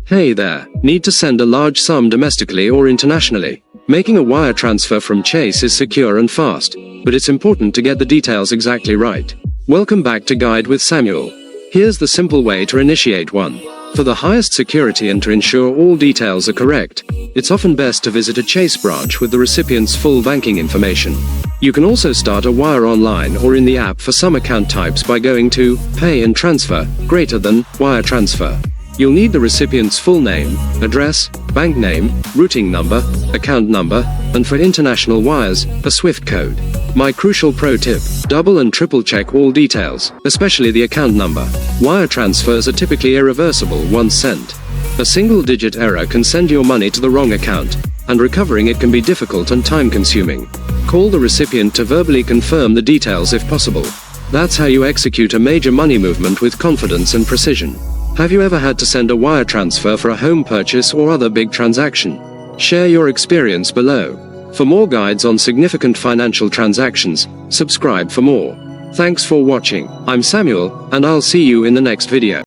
Hey there, need to send a large sum domestically or internationally? Making a wire transfer from Chase is secure and fast, but it's important to get the details exactly right. Welcome back to Guide with Samuel. Here's the simple way to initiate one. For the highest security and to ensure all details are correct, it's often best to visit a Chase branch with the recipient's full banking information. You can also start a wire online or in the app for some account types by going to Pay and Transfer, greater than Wire Transfer. You'll need the recipient's full name, address, bank name, routing number, account number, and for international wires, a SWIFT code. My crucial pro tip: double and triple check all details, especially the account number. Wire transfers are typically irreversible once sent. A single-digit error can send your money to the wrong account, and recovering it can be difficult and time-consuming. Call the recipient to verbally confirm the details if possible. That's how you execute a major money movement with confidence and precision. Have you ever had to send a wire transfer for a home purchase or other big transaction? Share your experience below. For more guides on significant financial transactions, subscribe for more. Thanks for watching. I'm Samuel, and I'll see you in the next video.